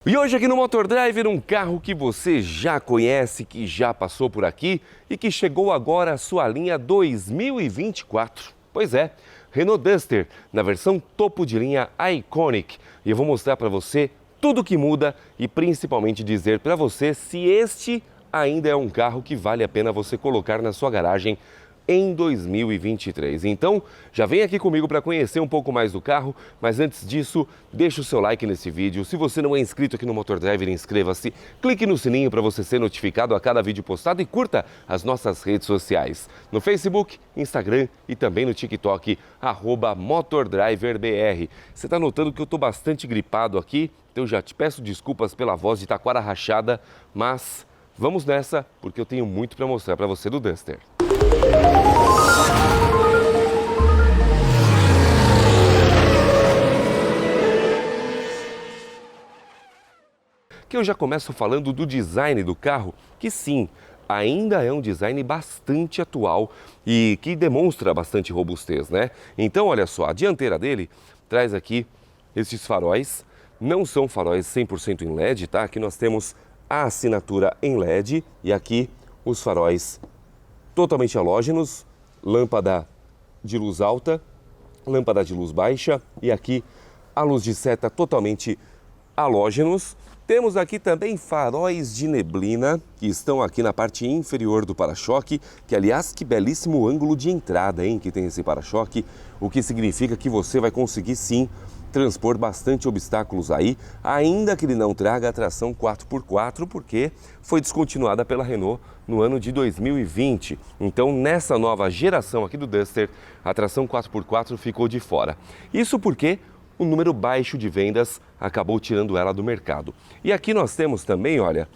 E hoje aqui no Motor Driver, um carro que você já conhece, que já passou por aqui e que chegou agora à sua linha 2024. Pois é, Renault Duster, na versão topo de linha Iconic. E eu vou mostrar para você tudo que muda e principalmente dizer para você se este ainda é um carro que vale a pena você colocar na sua garagem em 2023. Então, já vem aqui comigo para conhecer um pouco mais do carro, mas antes disso, deixa o seu like nesse vídeo. Se você não é inscrito aqui no Motor Driver, inscreva-se, clique no sininho para você ser notificado a cada vídeo postado e curta as nossas redes sociais. No Facebook, Instagram e também no TikTok, @MotorDriverBR. Você está notando que eu estou bastante gripado aqui, então já te peço desculpas pela voz de taquara rachada, mas vamos nessa, porque eu tenho muito para mostrar para você do Duster. Que eu já começo falando do design do carro, que sim, ainda é um design bastante atual e que demonstra bastante robustez, né? Então, olha só, a dianteira dele traz aqui esses faróis, não são faróis 100% em LED, tá? Aqui nós temos a assinatura em LED e aqui os faróis totalmente halógenos, lâmpada de luz alta, lâmpada de luz baixa e aqui a luz de seta totalmente halógenos. Temos aqui também faróis de neblina que estão aqui na parte inferior do para-choque, que aliás, que belíssimo ângulo de entrada, hein, que tem esse para-choque, o que significa que você vai conseguir sim transpor bastante obstáculos aí, ainda que ele não traga a tração 4x4, porque foi descontinuada pela Renault no ano de 2020. Então, nessa nova geração aqui do Duster, a tração 4x4 ficou de fora. Isso porque o número baixo de vendas acabou tirando ela do mercado. E aqui nós temos também, olha,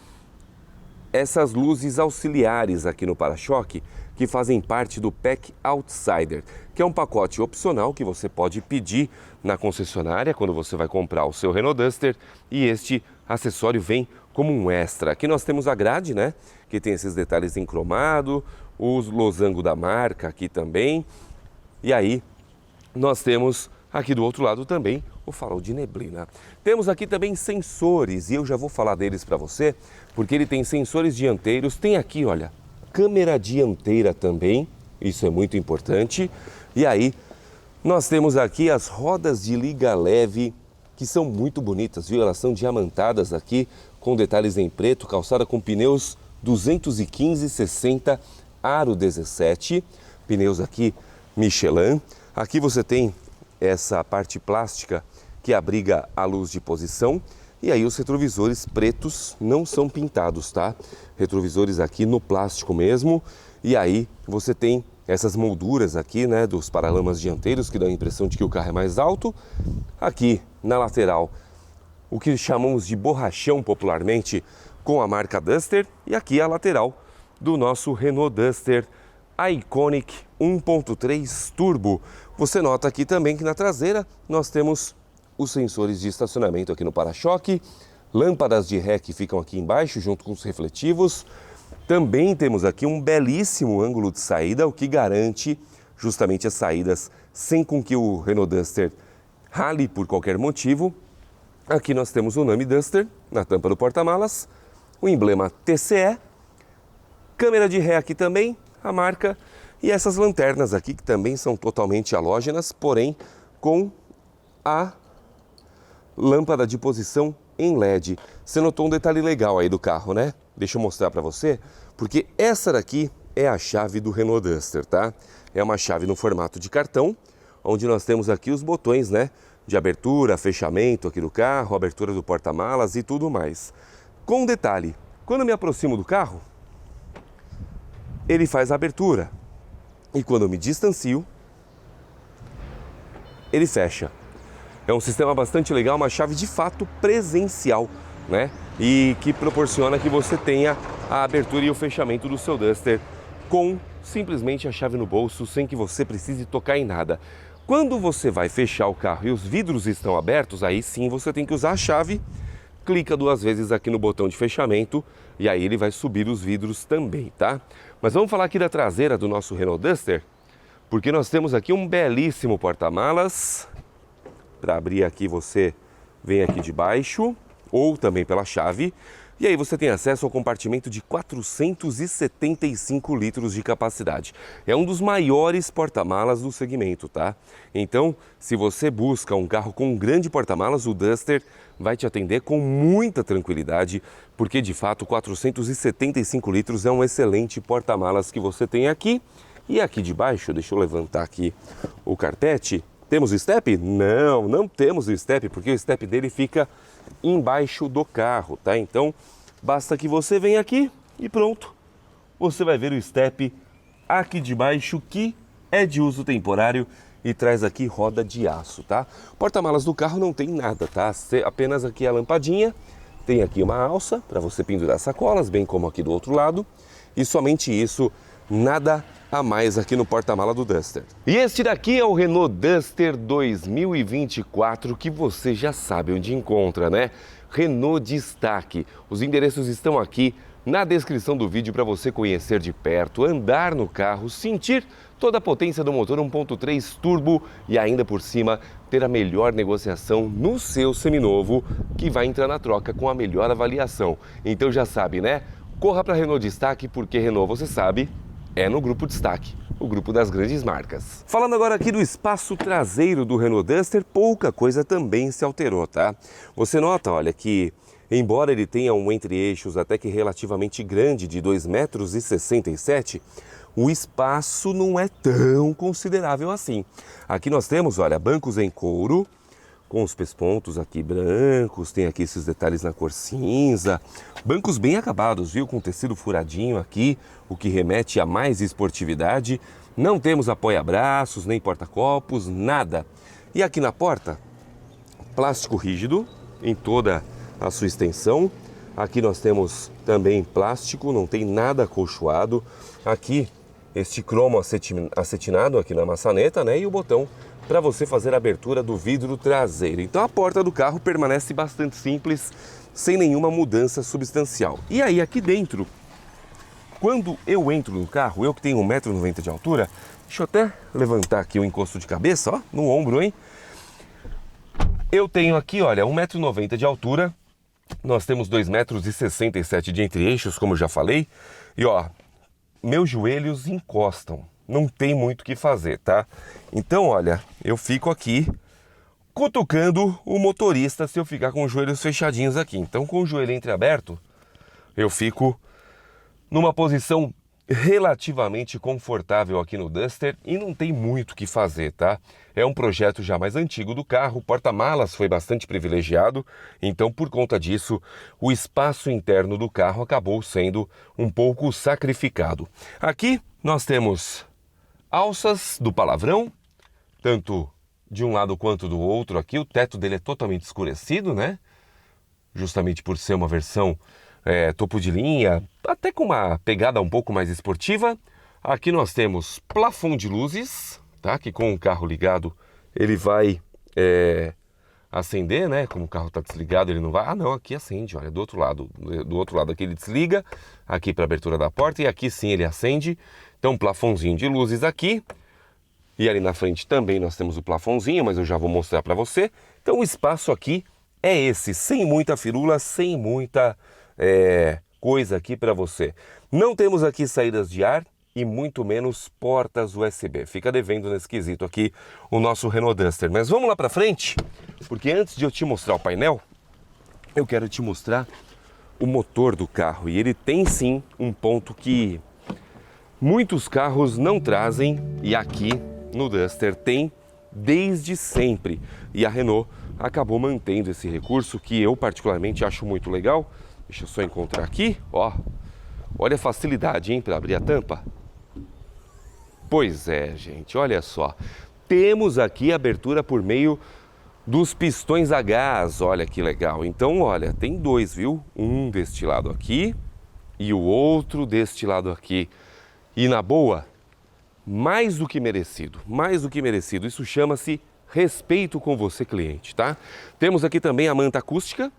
essas luzes auxiliares aqui no para-choque, que fazem parte do Pack Outsider, que é um pacote opcional que você pode pedir na concessionária quando você vai comprar o seu Renault Duster, e este acessório vem como um extra. Aqui nós temos a grade, né, que tem esses detalhes em cromado, o losango da marca aqui também, e aí nós temos aqui do outro lado também o farol de neblina. Temos aqui também sensores, e eu já vou falar deles para você, porque ele tem sensores dianteiros, tem aqui, olha, câmera dianteira também, isso é muito importante. E aí, nós temos aqui as rodas de liga leve, que são muito bonitas, viu? Elas são diamantadas aqui, com detalhes em preto, calçada com pneus 215/60 aro 17, pneus aqui Michelin. Aqui você tem essa parte plástica que abriga a luz de posição. E aí os retrovisores pretos não são pintados, tá? Retrovisores aqui no plástico mesmo. E aí você tem essas molduras aqui, né, dos paralamas dianteiros que dão a impressão de que o carro é mais alto. Aqui na lateral, o que chamamos de borrachão popularmente com a marca Duster. E aqui a lateral do nosso Renault Duster Iconic 1.3 Turbo. Você nota aqui também que na traseira nós temos os sensores de estacionamento aqui no para-choque, lâmpadas de ré que ficam aqui embaixo junto com os refletivos. Também temos aqui um belíssimo ângulo de saída, o que garante justamente as saídas sem com que o Renault Duster rale por qualquer motivo. Aqui nós temos o nome Duster na tampa do porta-malas, o emblema TCE, câmera de ré aqui também, a marca, e essas lanternas aqui que também são totalmente halógenas, porém com a lâmpada de posição em LED. Você notou um detalhe legal aí do carro, né? Deixa eu mostrar para você, porque essa daqui é a chave do Renault Duster, tá? É uma chave no formato de cartão, onde nós temos aqui os botões, né? De abertura, fechamento aqui do carro, abertura do porta-malas e tudo mais. Com um detalhe, quando eu me aproximo do carro, ele faz a abertura. E quando eu me distancio, ele fecha. É um sistema bastante legal, uma chave de fato presencial, né? E que proporciona que você tenha a abertura e o fechamento do seu Duster com simplesmente a chave no bolso, sem que você precise tocar em nada. Quando você vai fechar o carro e os vidros estão abertos, aí sim você tem que usar a chave, clica 2 vezes aqui no botão de fechamento e aí ele vai subir os vidros também, tá? Mas vamos falar aqui da traseira do nosso Renault Duster, porque nós temos aqui um belíssimo porta-malas. Para abrir aqui você vem aqui de baixo, ou também pela chave. E aí você tem acesso ao compartimento de 475 litros de capacidade. É um dos maiores porta-malas do segmento, tá? Então, se você busca um carro com um grande porta-malas, o Duster vai te atender com muita tranquilidade, porque de fato 475 litros é um excelente porta-malas que você tem aqui. E aqui de baixo, deixa eu levantar aqui o carpete. Temos o step? Não, não temos o step, porque o step dele fica embaixo do carro, tá? Então, basta que você venha aqui e pronto. Você vai ver o step aqui de baixo, que é de uso temporário e traz aqui roda de aço, tá? Porta-malas do carro não tem nada, tá? Apenas aqui a lampadinha. Tem aqui uma alça para você pendurar sacolas, bem como aqui do outro lado. E somente isso, nada a mais aqui no porta-mala do Duster. E este daqui é o Renault Duster 2024, que você já sabe onde encontra, né? Renault Destaque. Os endereços estão aqui na descrição do vídeo para você conhecer de perto, andar no carro, sentir toda a potência do motor 1.3 turbo e ainda por cima ter a melhor negociação no seu seminovo, que vai entrar na troca com a melhor avaliação. Então já sabe, né? Corra para Renault Destaque, porque Renault, você sabe, é no Grupo Destaque, o grupo das grandes marcas. Falando agora aqui do espaço traseiro do Renault Duster, pouca coisa também se alterou, tá? Você nota, olha, que embora ele tenha um entre-eixos até que relativamente grande, de 2,67 m, o espaço não é tão considerável assim. Aqui nós temos, olha, bancos em couro, com os pespontos aqui brancos, tem aqui esses detalhes na cor cinza, bancos bem acabados, viu, com tecido furadinho aqui, o que remete a mais esportividade. Não temos apoia-braços, nem porta-copos, nada. E aqui na porta, plástico rígido em toda a sua extensão. Aqui nós temos também plástico, não tem nada acolchoado. Aqui este cromo acetinado aqui na maçaneta, né, e o botão para você fazer a abertura do vidro traseiro. Então a porta do carro permanece bastante simples, sem nenhuma mudança substancial. E aí aqui dentro, quando eu entro no carro, eu que tenho 1,90 m de altura, deixa eu até levantar aqui o encosto de cabeça, ó, no ombro, hein? Eu tenho aqui, olha, 1,90 m de altura, nós temos 2,67 m de entre-eixos, como eu já falei, e ó, meus joelhos encostam. Não tem muito o que fazer, tá? Então, olha, eu fico aqui cutucando o motorista se eu ficar com os joelhos fechadinhos aqui. Então, com o joelho entreaberto, eu fico numa posição relativamente confortável aqui no Duster e não tem muito o que fazer, tá? É um projeto já mais antigo do carro, o porta-malas foi bastante privilegiado, então por conta disso o espaço interno do carro acabou sendo um pouco sacrificado. Aqui nós temos alças do palavrão, tanto de um lado quanto do outro aqui. O teto dele é totalmente escurecido, né? Justamente por ser uma versão topo de linha, até com uma pegada um pouco mais esportiva. Aqui nós temos plafond de luzes, tá? Que com o carro ligado ele vai acender, né? Como o carro está desligado ele não vai. Ah não, aqui acende, olha, do outro lado aqui ele desliga, aqui para abertura da porta, e aqui sim ele acende. Então um plafondzinho de luzes aqui. E ali na frente também nós temos o plafondzinho, mas eu já vou mostrar para você. Então o espaço aqui é esse, sem muita firula, sem muita coisa aqui para você. Não temos aqui saídas de ar e muito menos portas USB. Fica devendo nesse quesito aqui o nosso Renault Duster. Mas vamos lá para frente, porque antes de eu te mostrar o painel, eu quero te mostrar o motor do carro. E ele tem sim um ponto que muitos carros não trazem, e aqui no Duster tem desde sempre. E a Renault acabou mantendo esse recurso que eu particularmente acho muito legal. Deixa eu só encontrar aqui, ó. Olha a facilidade, hein, para abrir a tampa. Pois é, gente, olha só. Temos aqui a abertura por meio dos pistões a gás, olha que legal. Então, olha, tem dois, viu? Um deste lado aqui e o outro deste lado aqui. E na boa, mais do que merecido, mais do que merecido. Isso chama-se respeito com você, cliente, tá? Temos aqui também a manta acústica.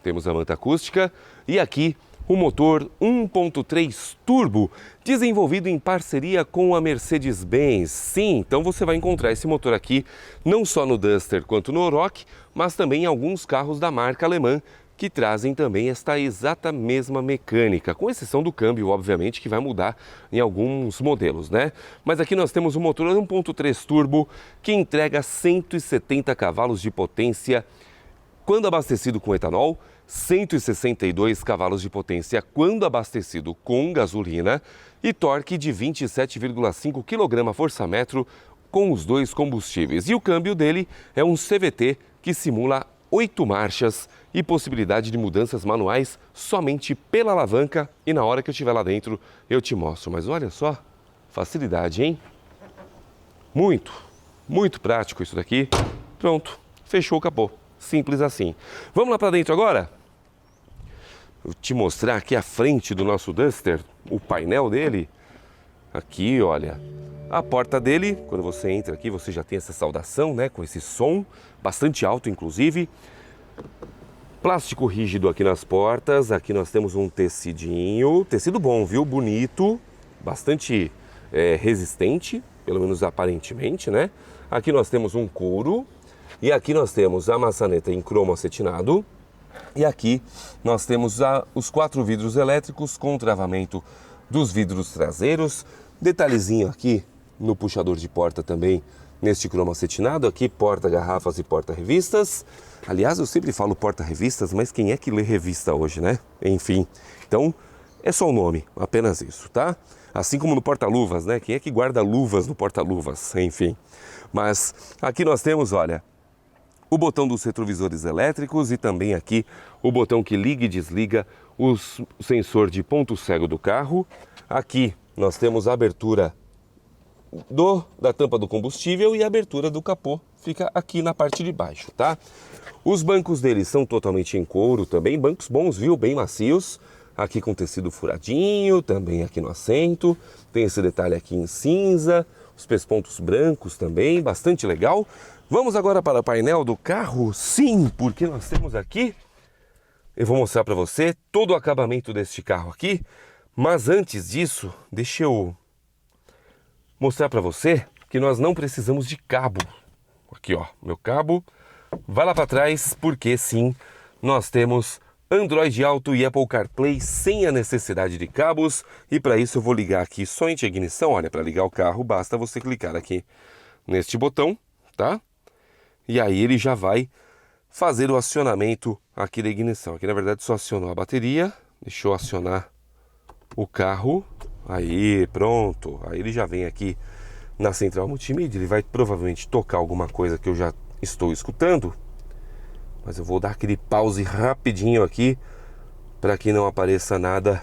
Temos a manta acústica e aqui o motor 1.3 turbo, desenvolvido em parceria com a Mercedes-Benz. Sim, então você vai encontrar esse motor aqui não só no Duster quanto no Oroch, mas também em alguns carros da marca alemã, que trazem também esta exata mesma mecânica, com exceção do câmbio, obviamente, que vai mudar em alguns modelos, né? Mas aqui nós temos um motor 1.3 turbo que entrega 170 cavalos de potência quando abastecido com etanol, 162 cavalos de potência quando abastecido com gasolina e torque de 27,5 kgfm com os dois combustíveis. E o câmbio dele é um CVT que simula 8 marchas e possibilidade de mudanças manuais somente pela alavanca, e na hora que eu estiver lá dentro eu te mostro. Mas olha só, facilidade, hein? Muito prático isso daqui. Pronto, fechou o capô. Simples assim. Vamos lá para dentro agora? Vou te mostrar aqui a frente do nosso Duster, o painel dele. Aqui, olha, a porta dele, quando você entra aqui, você já tem essa saudação, né, com esse som, bastante alto inclusive. Plástico rígido aqui nas portas, aqui nós temos um tecidinho, tecido bom, viu, bonito, bastante resistente, pelo menos aparentemente, né. Aqui nós temos um couro, e aqui nós temos a maçaneta em cromo acetinado, e aqui nós temos os 4 vidros elétricos com travamento dos vidros traseiros, detalhezinho aqui no puxador de porta também, neste cromo acetinado, aqui porta-garrafas e porta-revistas. Aliás, eu sempre falo porta-revistas, mas quem é que lê revista hoje, né? Enfim, então é só o nome, apenas isso, tá? Assim como no porta-luvas, né? Quem é que guarda luvas no porta-luvas? Enfim, mas aqui nós temos, olha, o botão dos retrovisores elétricos e também aqui o botão que liga e desliga o sensor de ponto cego do carro. Aqui nós temos a abertura da tampa do combustível e a abertura do capô fica aqui na parte de baixo, tá? Os bancos deles são totalmente em couro também, bancos bons, viu? Bem macios. Aqui com tecido furadinho, também aqui no assento. Tem esse detalhe aqui em cinza, os pespontos brancos também, bastante legal. Vamos agora para o painel do carro? Sim, porque nós temos aqui, eu vou mostrar para você todo o acabamento deste carro aqui, mas antes disso, deixa eu mostrar para você que nós não precisamos de cabo. Aqui, ó, meu cabo, vai lá para trás, porque sim, nós temos Android Auto e Apple CarPlay sem a necessidade de cabos, e para isso eu vou ligar aqui somente a ignição. Olha, para ligar o carro basta você clicar aqui neste botão, tá? E aí ele já vai fazer o acionamento aqui da ignição. Aqui na verdade só acionou a bateria, deixa eu acionar o carro, aí pronto, aí ele já vem aqui na central multimídia, ele vai provavelmente tocar alguma coisa que eu já estou escutando, mas eu vou dar aquele pause rapidinho aqui para que não apareça nada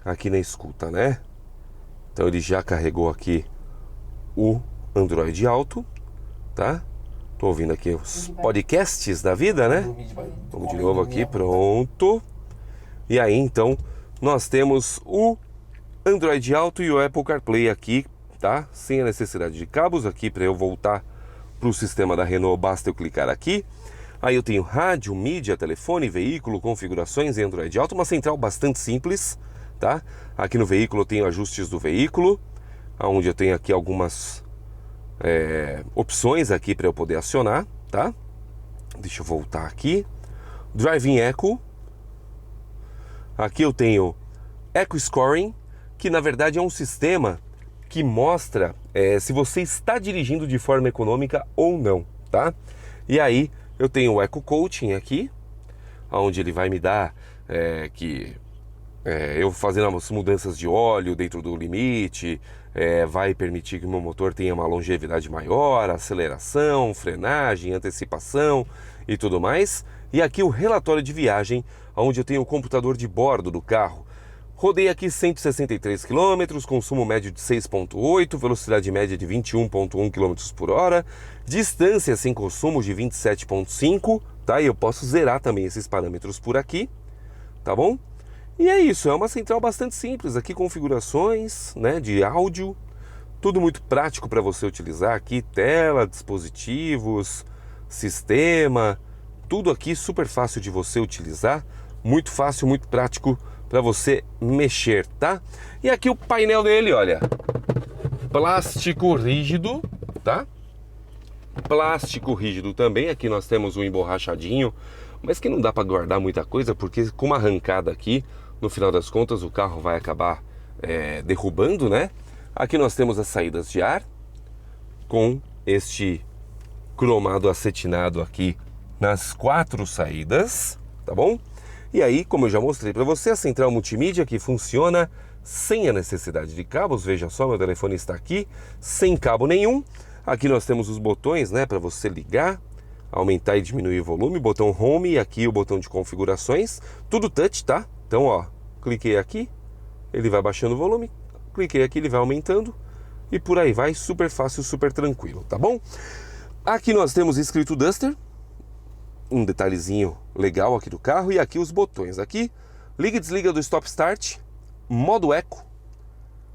aqui na escuta, né? Então ele já carregou aqui o Android Auto, tá? Tô ouvindo aqui os podcasts da vida, né? Vamos de novo aqui, pronto. E aí, então, nós temos o Android Auto e o Apple CarPlay aqui, tá? Sem a necessidade de cabos aqui. Para eu voltar para o sistema da Renault, basta eu clicar aqui. Aí eu tenho rádio, mídia, telefone, veículo, configurações e Android Auto. Uma central bastante simples, tá? Aqui no veículo eu tenho ajustes do veículo, onde eu tenho aqui algumas opções aqui para eu poder acionar, tá? Deixa eu voltar aqui. Driving Echo. Aqui eu tenho Echo Scoring, que na verdade é um sistema que mostra se você está dirigindo de forma econômica ou não, tá? E aí eu tenho o Echo Coaching aqui, onde ele vai me dar eu fazendo as mudanças de óleo dentro do limite, vai permitir que o meu motor tenha uma longevidade maior, aceleração, frenagem, antecipação e tudo mais. E aqui o relatório de viagem, onde eu tenho o computador de bordo do carro. Rodei aqui 163 km, consumo médio de 6,8, velocidade média de 21,1 km por hora, distância sem consumo de 27,5, tá? E eu posso zerar também esses parâmetros por aqui, tá bom? E é isso, é uma central bastante simples, aqui configurações, né, de áudio, tudo muito prático para você utilizar aqui, tela, dispositivos, sistema, tudo aqui super fácil de você utilizar, muito fácil, muito prático para você mexer, tá? E aqui o painel dele, olha, plástico rígido, tá? Plástico rígido também, aqui nós temos um emborrachadinho, mas que não dá para guardar muita coisa, porque com uma arrancada aqui, no final das contas, o carro vai acabar derrubando, né? Aqui nós temos as saídas de ar, com este cromado acetinado aqui nas 4 saídas, tá bom? E aí, como eu já mostrei para você, a central multimídia que funciona sem a necessidade de cabos. Veja só, meu telefone está aqui, sem cabo nenhum. Aqui nós temos os botões, né, para você ligar, aumentar e diminuir o volume, botão home e aqui o botão de configurações, tudo touch, tá? Então, ó, cliquei aqui, ele vai baixando o volume, cliquei aqui, ele vai aumentando e por aí vai, super fácil, super tranquilo, tá bom? Aqui nós temos escrito Duster, um detalhezinho legal aqui do carro, e aqui os botões, aqui, liga e desliga do Stop Start, modo Eco,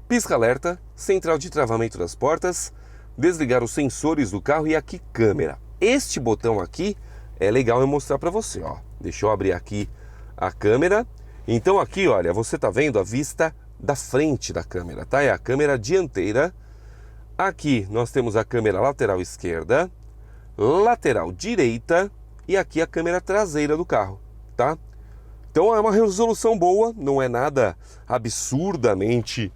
pisca-alerta, central de travamento das portas, desligar os sensores do carro e aqui câmera. Este botão aqui é legal eu mostrar para você, ó. Deixa eu abrir aqui a câmera. Então aqui, olha, você tá vendo a vista da frente da câmera, tá? É a câmera dianteira. Aqui nós temos a câmera lateral esquerda, lateral direita e aqui a câmera traseira do carro, tá? Então é uma resolução boa, não é nada absurdamente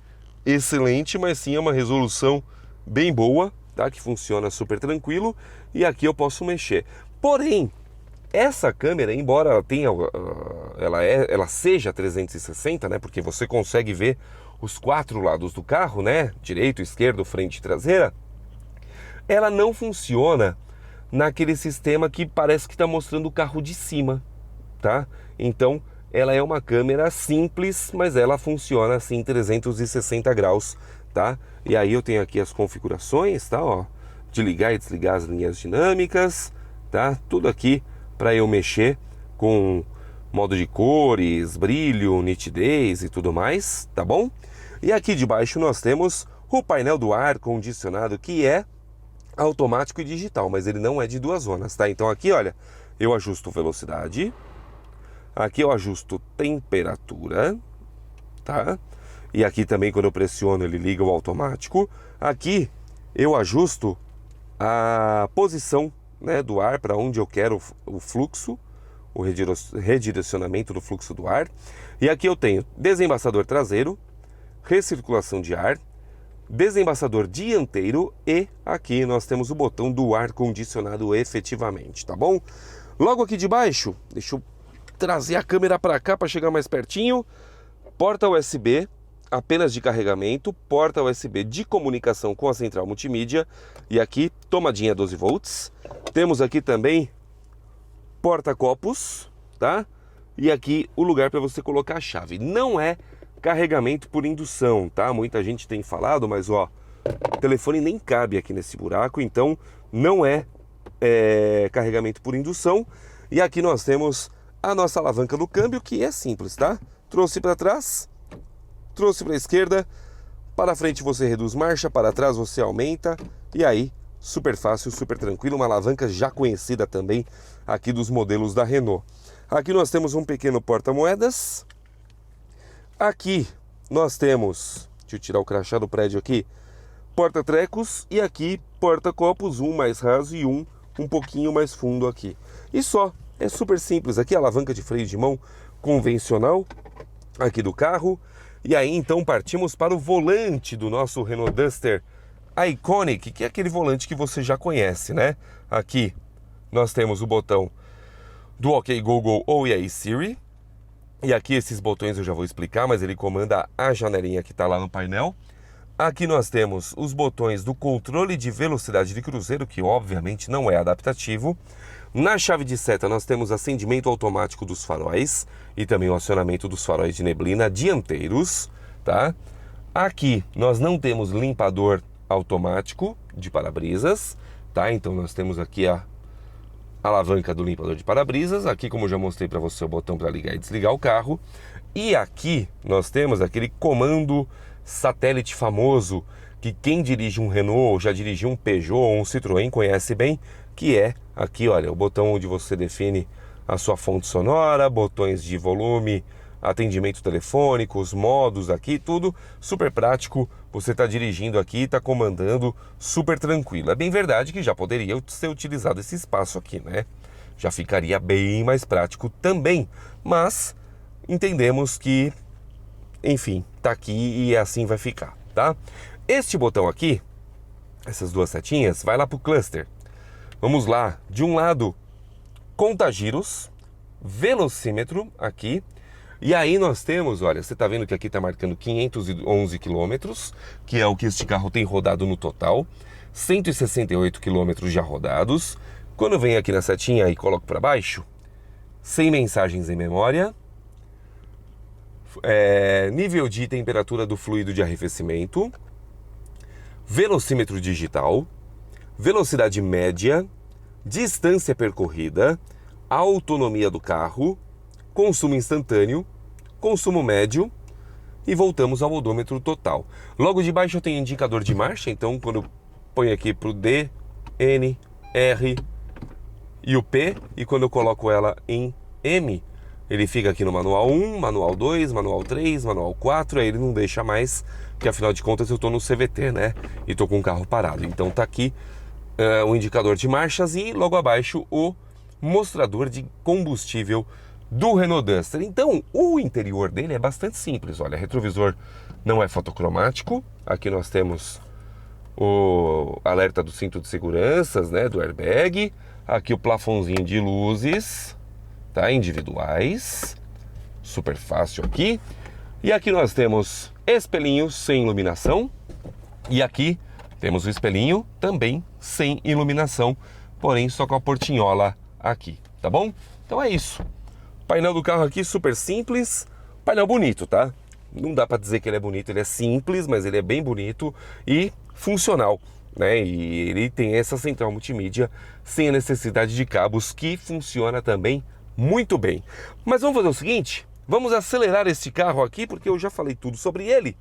excelente, mas sim é uma resolução bem boa, tá? Que funciona super tranquilo e aqui eu posso mexer. Porém, essa câmera, embora ela tenha, ela seja 360, né? Porque você consegue ver os 4 lados do carro, né? Direito, esquerdo, frente e traseira. Ela não funciona naquele sistema que parece que está mostrando o carro de cima, tá? Então, ela é uma câmera simples, mas ela funciona assim 360 graus, tá? E aí eu tenho aqui as configurações, tá? Ó, de ligar e desligar as linhas dinâmicas, tá? Tudo aqui para eu mexer com modo de cores, brilho, nitidez e tudo mais, tá bom? E aqui debaixo nós temos o painel do ar condicionado, que é automático e digital, mas ele não é de 2 zonas, tá? Então aqui, olha, eu ajusto velocidade, aqui eu ajusto temperatura, tá? E aqui também quando eu pressiono ele liga o automático. Aqui eu ajusto a posição, né, do ar para onde eu quero o fluxo, o redirecionamento do fluxo do ar. E aqui eu tenho desembaçador traseiro, recirculação de ar, desembaçador dianteiro e aqui nós temos o botão do ar condicionado efetivamente, tá bom? Logo aqui de baixo, deixa eu trazer a câmera para cá para chegar mais pertinho, porta USB apenas de carregamento, porta USB de comunicação com a central multimídia e aqui tomadinha 12 volts. Temos aqui também porta-copos, tá? E aqui o lugar para você colocar a chave. Não é carregamento por indução, tá? Muita gente tem falado, mas ó, o telefone nem cabe aqui nesse buraco, então não é carregamento por indução. E aqui nós temos a nossa alavanca do câmbio, que é simples, tá? Trouxe para trás, trouxe para a esquerda, para frente você reduz marcha, para trás você aumenta, e aí, super fácil, super tranquilo, uma alavanca já conhecida também aqui dos modelos da Renault. Aqui nós temos um pequeno porta-moedas. Aqui nós temos, deixa eu tirar o crachá do prédio aqui, porta-trecos e aqui porta-copos, um mais raso e um pouquinho mais fundo aqui. E só, é super simples. Aqui a alavanca de freio de mão convencional aqui do carro. E aí então partimos para o volante do nosso Renault Duster Iconic, que é aquele volante que você já conhece, né? Aqui nós temos o botão do OK Google ou e aí Siri. E aqui esses botões eu já vou explicar, mas ele comanda a janelinha que está lá no painel. Aqui nós temos os botões do controle de velocidade de cruzeiro, que obviamente não é adaptativo. Na chave de seta nós temos acendimento automático dos faróis e também o acionamento dos faróis de neblina dianteiros, tá? Aqui nós não temos limpador automático de para-brisas, tá? Então nós temos aqui a alavanca do limpador de para-brisas. Aqui, como eu já mostrei para você, o botão para ligar e desligar o carro. E aqui nós temos aquele comando satélite famoso que quem dirige um Renault, ou já dirigiu um Peugeot ou um Citroën conhece bem, que é aqui, olha, o botão onde você define a sua fonte sonora, botões de volume, atendimento telefônico, os modos aqui, tudo super prático. Você está dirigindo aqui, está comandando super tranquilo. É bem verdade que já poderia ser utilizado esse espaço aqui, né? Já ficaria bem mais prático também, mas entendemos que, enfim, tá aqui e assim vai ficar, tá? Este botão aqui, essas duas setinhas, vai lá para o cluster. Vamos lá, de um lado, conta-giros, velocímetro aqui, e aí nós temos, olha, você está vendo que aqui está marcando 511 quilômetros, que é o que este carro tem rodado no total, 168 quilômetros já rodados. Quando eu venho aqui na setinha e coloco para baixo, 100 mensagens em memória, nível de temperatura do fluido de arrefecimento, velocímetro digital, velocidade média, distância percorrida, autonomia do carro, consumo instantâneo, consumo médio e voltamos ao odômetro total. Logo de baixo eu tenho indicador de marcha, então quando eu ponho aqui para o D, N, R e o P, e quando eu coloco ela em M, ele fica aqui no manual 1, manual 2, manual 3, manual 4, aí ele não deixa mais, porque afinal de contas eu estou no CVT, né? E estou com o carro parado. Então tá aqui o indicador de marchas e logo abaixo o mostrador de combustível do Renault Duster. Então o interior dele é bastante simples. Olha, retrovisor não é fotocromático. Aqui nós temos o alerta do cinto de segurança, né? Do airbag. Aqui o plafãozinho de luzes, tá? Individuais. Super fácil aqui. E aqui nós temos espelhinhos sem iluminação. E aqui temos o espelhinho também sem iluminação, porém só com a portinhola aqui, tá bom? Então é isso. O painel do carro aqui super simples, painel bonito, tá? Não dá para dizer que ele é bonito, ele é simples, mas ele é bem bonito e funcional, né? E ele tem essa central multimídia sem a necessidade de cabos, que funciona também muito bem. Mas vamos fazer o seguinte, vamos acelerar este carro aqui, porque eu já falei tudo sobre ele.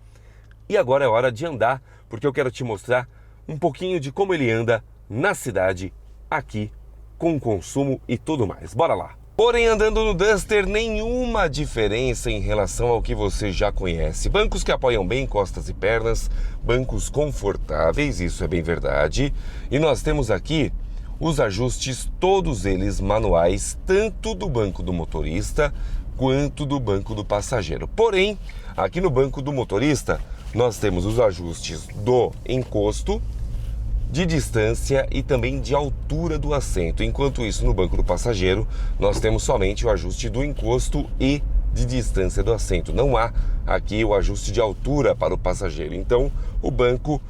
E agora é hora de andar, porque eu quero te mostrar um pouquinho de como ele anda na cidade, aqui, com consumo e tudo mais. Bora lá! Porém, andando no Duster, nenhuma diferença em relação ao que você já conhece. Bancos que apoiam bem costas e pernas, bancos confortáveis, isso é bem verdade. E nós temos aqui os ajustes, todos eles manuais, tanto do banco do motorista quanto do banco do passageiro. Porém, aqui no banco do motorista, nós temos os ajustes do encosto, de distância e também de altura do assento. Enquanto isso, no banco do passageiro, nós temos somente o ajuste do encosto e de distância do assento. Não há aqui o ajuste de altura para o passageiro. Então, o banco,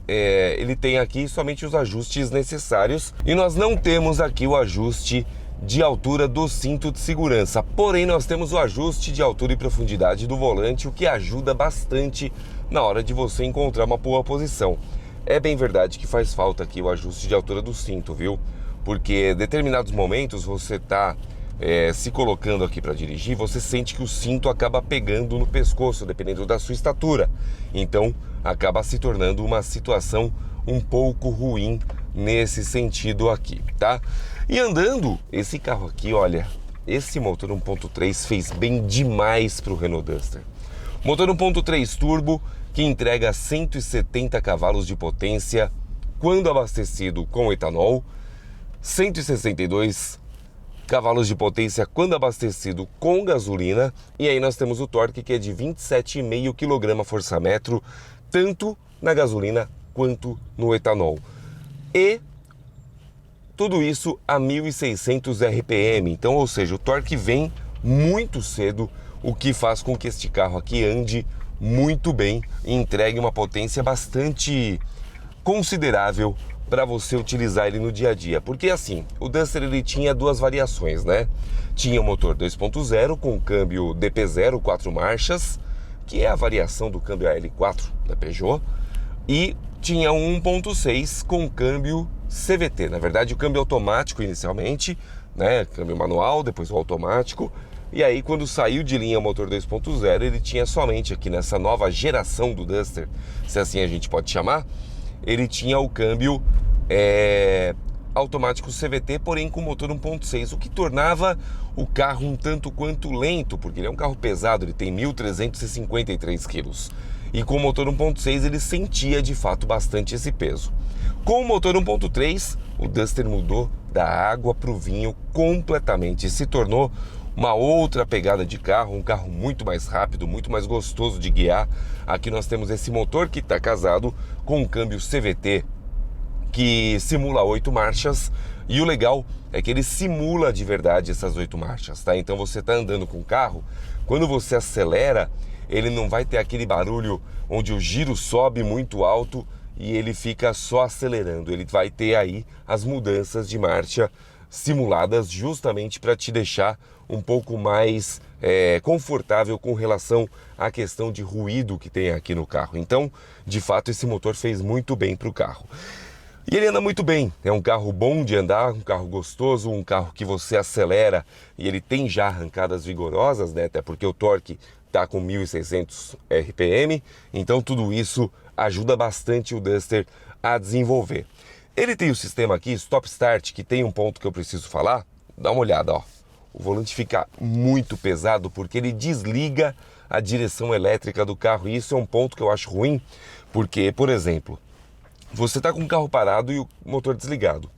ele tem aqui somente os ajustes necessários e nós não temos aqui o ajuste de altura do cinto de segurança. Porém, nós temos o ajuste de altura e profundidade do volante, o que ajuda bastante na hora de você encontrar uma boa posição. É bem verdade que faz falta aqui o ajuste de altura do cinto, viu? Porque em determinados momentos você está se colocando aqui para dirigir, você sente que o cinto acaba pegando no pescoço, dependendo da sua estatura. Então, acaba se tornando uma situação um pouco ruim nesse sentido aqui, tá? E andando, esse carro aqui, olha, esse motor 1.3 fez bem demais para o Renault Duster. Motor 1.3 turbo, que entrega 170 cavalos de potência quando abastecido com etanol, 162 cavalos de potência quando abastecido com gasolina, e aí nós temos o torque, que é de 27,5 kgfm, tanto na gasolina quanto no etanol. E tudo isso a 1.600 RPM, então, ou seja, o torque vem muito cedo, o que faz com que este carro aqui ande muito bem e entregue uma potência bastante considerável para você utilizar ele no dia a dia. Porque assim, o Duster ele tinha duas variações, né? Tinha o motor 2.0 com câmbio DP0, 4 marchas, que é a variação do câmbio AL4 da Peugeot, e tinha um 1.6 com câmbio CVT, na verdade o câmbio automático inicialmente, né? Câmbio manual, depois o automático. E aí, quando saiu de linha o motor 2.0, ele tinha somente aqui nessa nova geração do Duster, se assim a gente pode chamar, ele tinha o câmbio automático CVT, porém com motor 1.6, o que tornava o carro um tanto quanto lento, porque ele é um carro pesado, ele tem 1.353 quilos. E com o motor 1.6 ele sentia de fato bastante esse peso. Com o motor 1.3, o Duster mudou da água para o vinho completamente, se tornou uma outra pegada de carro, um carro muito mais rápido, muito mais gostoso de guiar. Aqui nós temos esse motor que está casado com um câmbio CVT que simula 8 marchas, e o legal é que ele simula de verdade essas 8 marchas, tá? Então você está andando com o carro, quando você acelera, ele não vai ter aquele barulho onde o giro sobe muito alto e ele fica só acelerando. Ele vai ter aí as mudanças de marcha simuladas justamente para te deixar um pouco mais confortável com relação à questão de ruído que tem aqui no carro. Então, de fato, esse motor fez muito bem para o carro. E ele anda muito bem, é um carro bom de andar, um carro gostoso, um carro que você acelera e ele tem já arrancadas vigorosas, né? Até porque o torque está com 1.600 RPM, então tudo isso ajuda bastante o Duster a desenvolver. Ele tem o sistema aqui, Stop Start, que tem um ponto que eu preciso falar. Dá uma olhada, ó. O volante fica muito pesado porque ele desliga a direção elétrica do carro, e isso é um ponto que eu acho ruim, porque, por exemplo, você está com o carro parado e o motor desligado,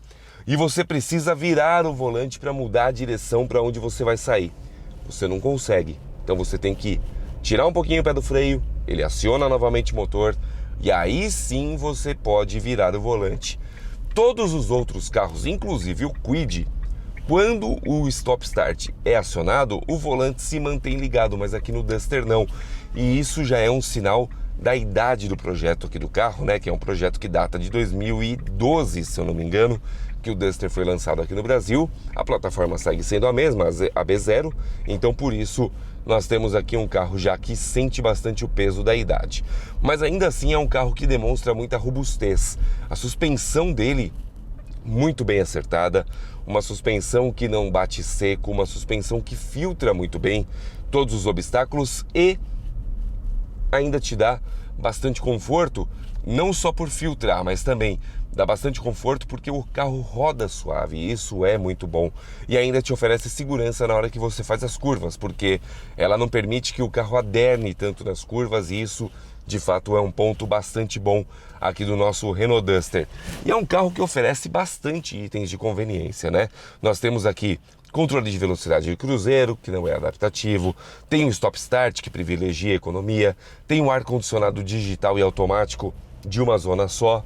e você precisa virar o volante para mudar a direção para onde você vai sair. Você não consegue, então você tem que tirar um pouquinho o pé do freio, ele aciona novamente o motor, e aí sim você pode virar o volante. Todos os outros carros, inclusive o Kwid, quando o Stop Start é acionado, o volante se mantém ligado, mas aqui no Duster não. E isso já é um sinal da idade do projeto aqui do carro, né? Que é um projeto que data de 2012, se eu não me engano, que o Duster foi lançado aqui no Brasil. A plataforma segue sendo a mesma, a B0, então por isso nós temos aqui um carro já que sente bastante o peso da idade. Mas ainda assim é um carro que demonstra muita robustez. A suspensão dele muito bem acertada, uma suspensão que não bate seco, uma suspensão que filtra muito bem todos os obstáculos e ainda te dá bastante conforto, não só por filtrar, mas também dá bastante conforto porque o carro roda suave, e isso é muito bom. E ainda te oferece segurança na hora que você faz as curvas, porque ela não permite que o carro aderne tanto nas curvas, e isso de fato é um ponto bastante bom aqui do nosso Renault Duster. E é um carro que oferece bastante itens de conveniência, né? Nós temos aqui controle de velocidade de cruzeiro, que não é adaptativo, tem o Stop Start, que privilegia a economia, tem o ar-condicionado digital e automático de uma zona só.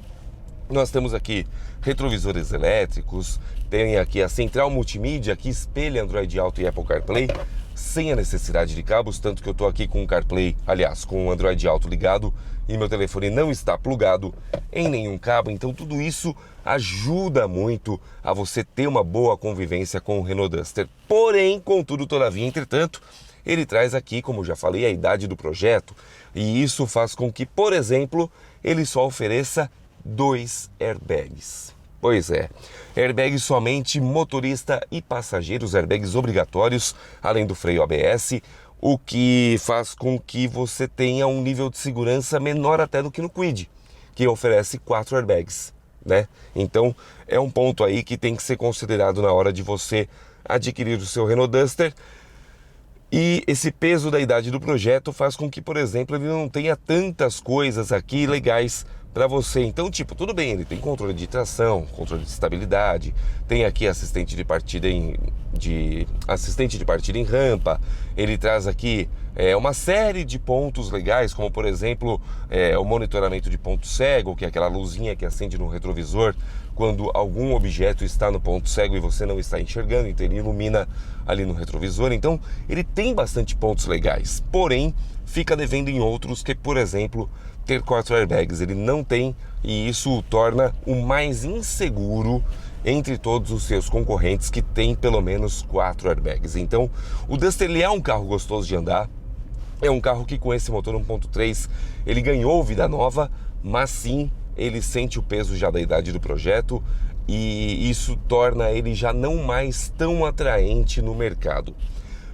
Nós temos aqui retrovisores elétricos, tem aqui a central multimídia que espelha Android Auto e Apple CarPlay, sem a necessidade de cabos, tanto que eu estou aqui com o CarPlay, aliás, com o Android Auto ligado, e meu telefone não está plugado em nenhum cabo. Então tudo isso ajuda muito a você ter uma boa convivência com o Renault Duster. Porém, contudo, todavia, entretanto, ele traz aqui, como já falei, a idade do projeto, e isso faz com que, por exemplo, ele só ofereça 2 airbags. Pois é, airbags somente motorista e passageiros, airbags obrigatórios, além do freio ABS, o que faz com que você tenha um nível de segurança menor até do que no Kwid, que oferece 4 airbags, né? Então é um ponto aí que tem que ser considerado na hora de você adquirir o seu Renault Duster. E esse peso da idade do projeto faz com que, por exemplo, ele não tenha tantas coisas aqui legais para você. Então, tipo, tudo bem, ele tem controle de tração, controle de estabilidade, tem aqui assistente de partida em rampa, ele traz aqui uma série de pontos legais, como por exemplo o monitoramento de ponto cego, que é aquela luzinha que acende no retrovisor quando algum objeto está no ponto cego e você não está enxergando, então ele ilumina ali no retrovisor. Então ele tem bastante pontos legais, porém fica devendo em outros, que por exemplo ter 4 airbags ele não tem, e isso o torna o mais inseguro entre todos os seus concorrentes que tem pelo menos 4 airbags. Então o Duster ele é um carro gostoso de andar, é um carro que com esse motor 1.3 ele ganhou vida nova, mas sim ele sente o peso já da idade do projeto, e isso torna ele já não mais tão atraente no mercado.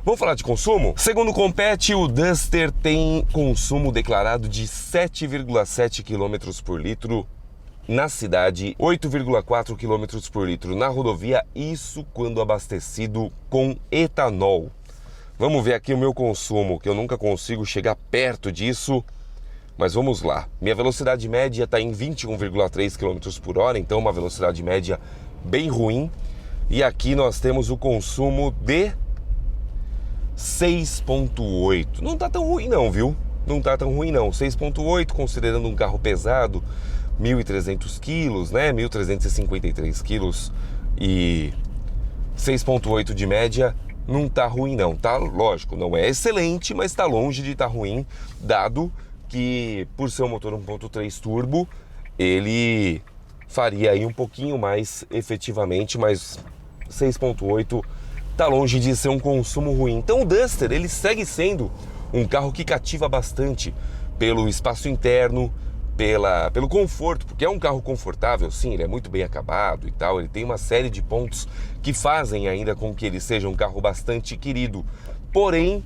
Vamos falar de consumo? Segundo o Compete, o Duster tem consumo declarado de 7,7 km por litro na cidade, 8,4 km por litro na rodovia, isso quando abastecido com etanol. Vamos ver aqui o meu consumo, que eu nunca consigo chegar perto disso, mas vamos lá. Minha velocidade média está em 21,3 km por hora, então uma velocidade média bem ruim. E aqui nós temos o consumo de 6,8. Não tá tão ruim não, viu? Não tá tão ruim não. 6,8, considerando um carro pesado, 1.300 quilos, né? 1.353 quilos e 6,8 de média, não tá ruim não. Tá, lógico, não é excelente, mas tá longe de estar ruim, dado que por ser um motor 1.3 turbo, ele faria aí um pouquinho mais efetivamente, mas 6,8 tá longe de ser um consumo ruim. Então o Duster, ele segue sendo um carro que cativa bastante pelo espaço interno, pelo conforto, porque é um carro confortável, sim, ele é muito bem acabado e tal, ele tem uma série de pontos que fazem ainda com que ele seja um carro bastante querido. Porém,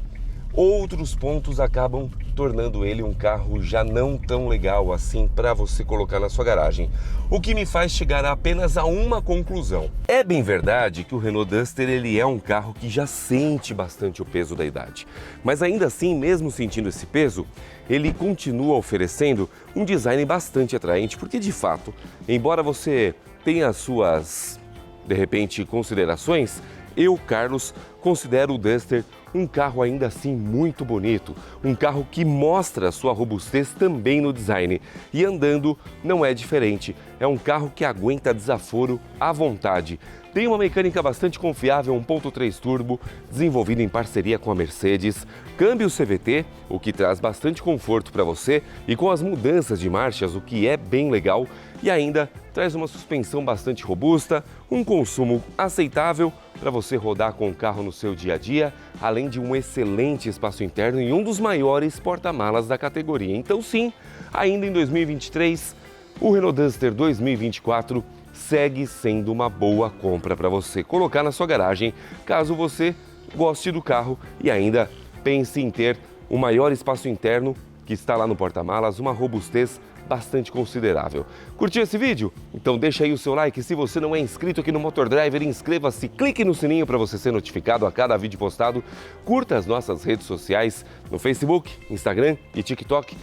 outros pontos acabam tornando ele um carro já não tão legal assim para você colocar na sua garagem. O que me faz chegar apenas a uma conclusão. É bem verdade que o Renault Duster ele é um carro que já sente bastante o peso da idade. Mas ainda assim, mesmo sentindo esse peso, ele continua oferecendo um design bastante atraente, porque de fato, embora você tenha as suas, de repente, considerações, eu, Carlos, considero o Duster um carro ainda assim muito bonito, um carro que mostra a sua robustez também no design. E andando não é diferente, é um carro que aguenta desaforo à vontade. Tem uma mecânica bastante confiável, 1.3 turbo, desenvolvido em parceria com a Mercedes, câmbio CVT, o que traz bastante conforto para você, e com as mudanças de marchas, o que é bem legal, e ainda traz uma suspensão bastante robusta, um consumo aceitável para você rodar com o carro no seu dia a dia, além de um excelente espaço interno e um dos maiores porta-malas da categoria. Então sim, ainda em 2023, o Renault Duster 2024 segue sendo uma boa compra para você colocar na sua garagem, caso você goste do carro e ainda pense em ter o maior espaço interno que está lá no porta-malas, uma robustez bastante considerável. Curtiu esse vídeo? Então deixa aí o seu like. Se você não é inscrito aqui no Motor Driver, inscreva-se, clique no sininho para você ser notificado a cada vídeo postado. Curta as nossas redes sociais no Facebook, Instagram e TikTok,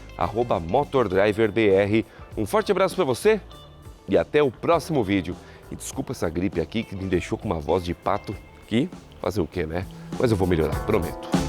@MotorDriverBR. Um forte abraço para você e até o próximo vídeo. E desculpa essa gripe aqui que me deixou com uma voz de pato, que fazer o quê, né? Mas eu vou melhorar, prometo.